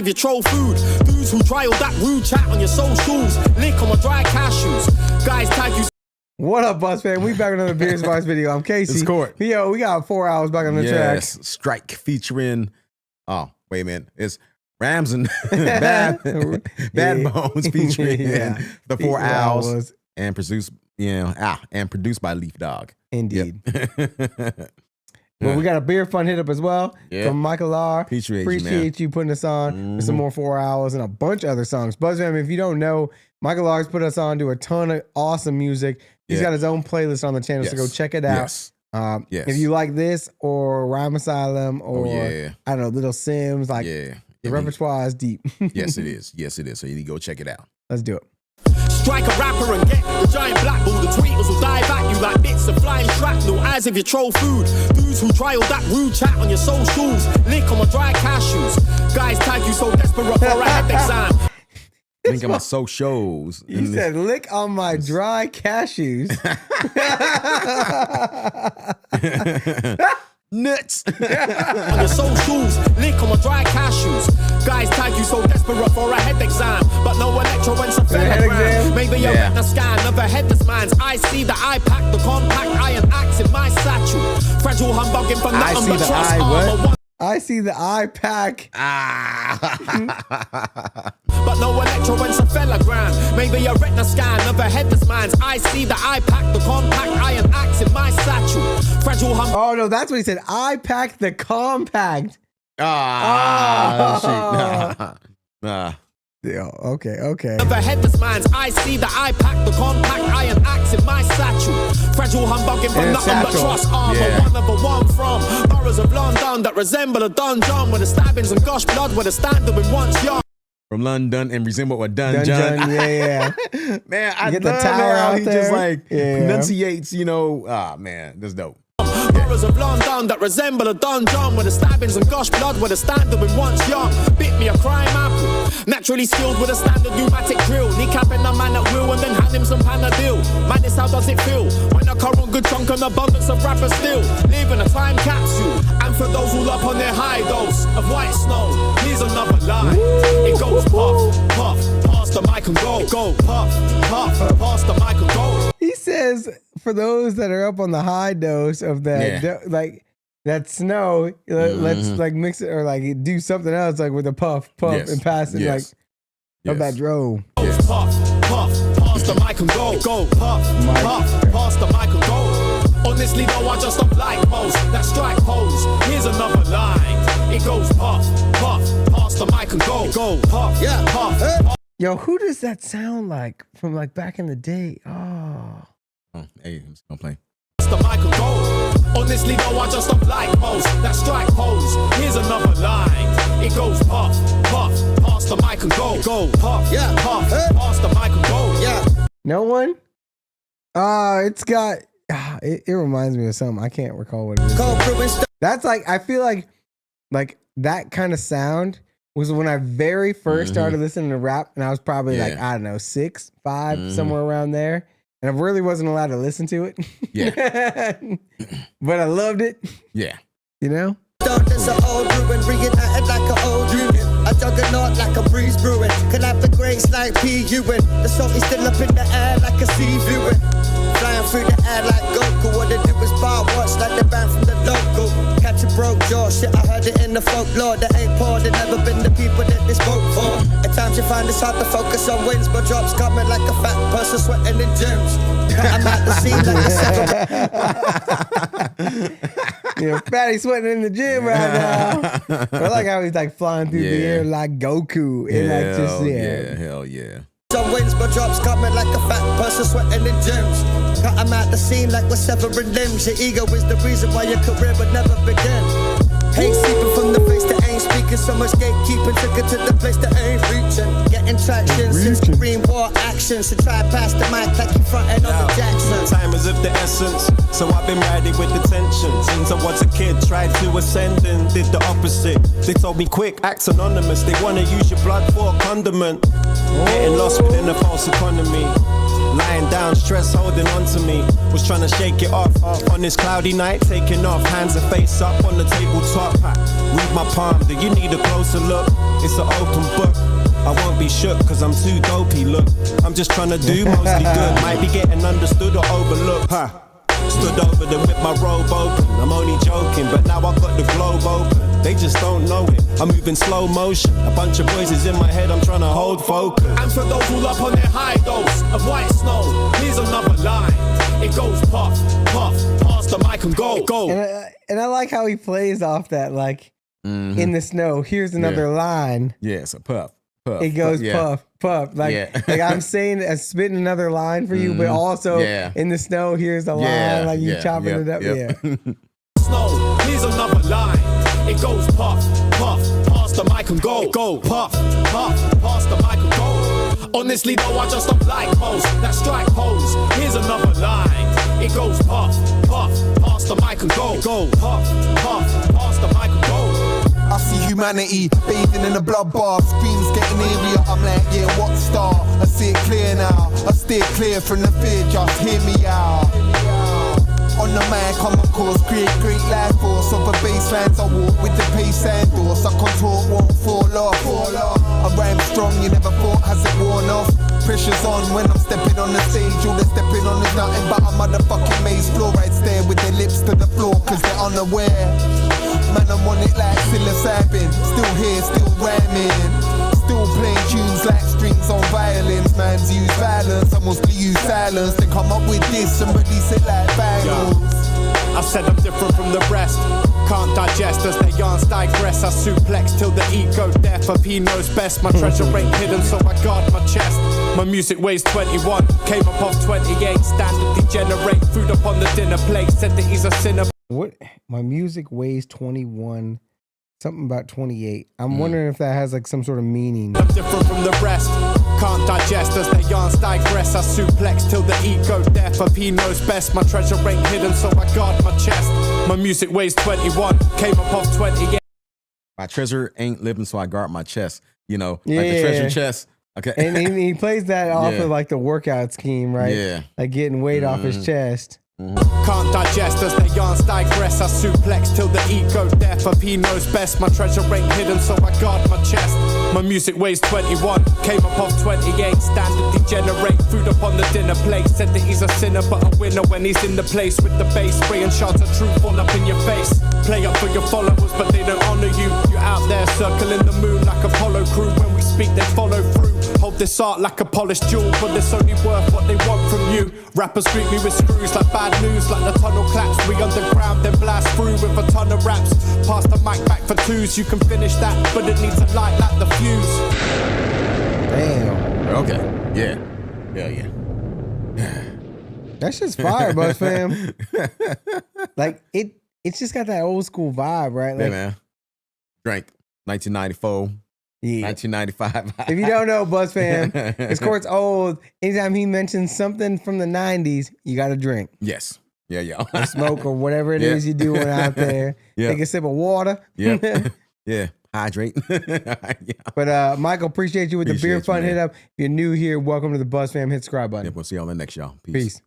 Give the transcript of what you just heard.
if you troll food. Dudes who try all that rude chat on your socials. Lick on my dry cashews. Guys tag you. What up, Buzz fan? We back on another Beer Spice video. I'm Casey. It's Court. Yo, we got 4 hours back on the track. Strike featuring, oh, wait a minute. It's Ramson Badbonez featuring the 4 hours and produced, and produced by Leaf Dog. Indeed. Yep. But we got a beer fun hit up as well from Michael R. Appreciate you putting us on with some more 4 hours and a bunch of other songs. Buzz fam, if you don't know, Michael R's put us on to a ton of awesome music. He's got his own playlist on the channel, so go check it out. If you like this or Rhyme Asylum or I don't know, Little Sims, like the repertoire is deep. Yes, it is. Yes, it is. So you need to go check it out. Let's do it. Strike a rapper and get the giant black ball. The tweeters will dive at you like bits of flying shrapnel. As if you troll food. Dudes who try all that rude chat on your socials. Lick on my dry cashews. Guys tag you so desperate for a head exam. Link on my socials. You said lick on my dry cashews. Nuts. On your socials, lick on my dry cashews. Guys tag you so desperate for a head exam. But no electro when some fella. Maybe you're retina scan of a headless man's. I see the eye pack, the compact iron axe in my satchel. Fragile humbugging for nothing but trust armor. I see the eye pack. But no electro when some fellagram. Maybe a retina scan of a headless man's. I see the eye pack, the compact iron axe in my satchel. Fragile Oh no, that's what he said. I pack the compact. Yeah, okay. Of a headless man's. I see the eye pack, the compact iron axe in my satchel. Fragile humbugging for nothing but trust armor. One of a one from boroughs of London that resemble a dungeon with the stabbings and gush blood with a standard in once young. From London and resemble a dungeon. Yeah. Man, I get love the tower how out he there. just like pronunciates, you know. Man, that's dope. Boroughs of London that resemble a dungeon with the stabbings and gush blood with a standard when once young. Bit me a crime apple. Naturally skilled with a standard pneumatic drill. Kneecapping a man at will and then hand him some Panadil. Madness, how does it feel when a current good chunk and abundance of rappers still live in a time capsule? And for those who up on their high dose of white snow, here's another line. It goes puff, puff, pass the mic and go. Go puff, puff, pass the mic and go. He says for those that are up on the high dose of that, like that snow, let's like mix it or like do something else like with a puff, and pass it like of that drove. Puff, puff, pass the mic and go. Go puff, puff, pass the mic and go. Honestly though, I just don't like most that strike pose. Here's another line. It goes puff, puff, pass the mic and go. Go puff, puff. Yo, who does that sound like from like back in the day? Hey, I'm just gonna play. The mic and go. Honestly though, I just don't like most that strike pose. Here's another line. It goes puff, puff, pass the mic and go. Go puff, puff, pass the mic and go. No one? It's got it reminds me of something. I can't recall what it is. That's like, I feel like that kind of sound was when I very first started listening to rap, and I was probably like, I don't know, 6, 5, somewhere around there. And I really wasn't allowed to listen to it. But I loved it. Yeah. You know? There's an old ruin, reunited like an old union. A juggernaut like a breeze brewing. Can have the grace like P. Ewing. The salt is still up in the air like a sea viewing. Flying through the air like Goku. What they do is bar watch like the band from the local. Catch a broke jaw, shit, I heard it in the folklore. They ain't poor, they never been the people that they spoke for. At times you find it's hard to focus on wins, but drops coming like a fat person sweating in gyms. I'm at the scene like a You know, Fatty sweating in the gym right now. I like how he's like flying through the air like Goku. And like just hell yeah. Some wins, but drops coming like a fat person sweating in gyms. Cut 'em out the scene like we're severing limbs. Your ego is the reason why your career would never begin. Hate seeping from the face that ain't speaking. So much gatekeeping took it to the place that ain't reaching. Getting traction since Green War actions. To try and pass the mic like you frontin' on the Jackson. Time is of the essence, so I've been riding with the tension. Since I was a kid, tried to ascend and did the opposite. They told me quick, act anonymous. They wanna use your blood for a condiment. Getting lost within a false economy. Lying down, stress holding on to me. Was trying to shake it off. On this cloudy night, taking off. Hands and face up on the tabletop. Read my palm, do you need a closer look? It's an open book. I won't be shook cause I'm too dopey, look. I'm just trying to do mostly good. Might be getting understood or overlooked. Stood over them with my robe open. I'm only joking, but now I've got the globe open. They just don't know it. I'm moving slow motion. A bunch of voices in my head, I'm trying to hold focus. And for those who up on their high dose of white snow, here's another line. It goes puff, puff, pass the mic and go, go. And I like how he plays off that, like, in the snow. Here's another line. Yeah, it's a puff. Puff, it goes puff, puff. Like, like I'm saying, spitting another line for you, but also in the snow, here's the line. Like you chopping it up. Yeah. Snow, here's another line. It goes puff, puff, pass the mic and go, go, puff, puff, pass the mic and go. Honestly though, I just don't like most that strike pose. Here's another line. It goes puff, puff, pass the mic and go, go, puff, puff, pass the mic and go. I see humanity bathing in a bloodbath. Screams getting area. I'm like, yeah, what star? I see it clear now. I steer clear from the fear. Just hear me out. On the mic, I'm a course, create great life force. Over baselines, I walk with the pace and doors. I contour, won't fall off. I rhyme strong, you never thought, has it worn off? Pressure's on when I'm stepping on the stage. All they're stepping on is nothing but a motherfucking maze. Fluoride stare with their lips to the floor, cause they're unaware. Man, I'm on it like psilocybin. Still here, still rhyming. Still playing tunes like strings on violins. Man's use violence, I mostly use silence. Then come up with this and release it like finals. I said I'm different from the rest. Can't digest as their yarns digress. I suplex till the ego death of he knows best. My treasure ain't hidden, so I guard my chest. My music weighs 21, came up off 28. Standard degenerate, food up on the dinner plate. Said that he's a sinner. What? My music weighs 21. Something about 28. I'm wondering if that has like some sort of meaning. I'm different from the rest. Can't digest as their yarns digress. I suplex till the ego death of he knows best. My treasure ain't hidden, so I guard my chest. My music weighs 21, came up off 28. My treasure ain't living, so I guard my chest. You know, like the treasure chest. Okay. And he plays that off of like the workout scheme, right? Yeah. Like getting weight off his chest. Can't digest as their yarns digress. I suplex till the ego death of he knows best. My treasure ain't hidden, so I guard my chest. My music weighs 21, came up off 28. Standard degenerate, food up on the dinner plate. Said that he's a sinner but a winner when he's in the place with the bass. Spraying shots of truth all up in your face. Play up for your followers but they don't honor you. You're out there circling the moon like Apollo crew. When we speak they follow through. Hold this art like a polished jewel, but it's only worth what they want from you. Rappers greet me with screws like bad news, like the tunnel claps. We underground, then blast through with a ton of raps. Pass the mic back for twos, you can finish that, but it needs a light like the fuse. Damn. Okay. Yeah. That shit's fire, Buzz fam. Like it's just got that old school vibe, right? Like, yeah, man. Drank 1994. Yeah. 1995. If you don't know, Buzz fam, his court's old. Anytime he mentions something from the 90s, you got to drink. Yes. Yeah. Or smoke or whatever it is you're doing out there. Take a sip of water. Yeah. Hydrate. But Michael, appreciate you with the beer fun hit up. If you're new here, welcome to the Buzz fam. Hit subscribe button. We'll see y'all in the next, y'all. Peace.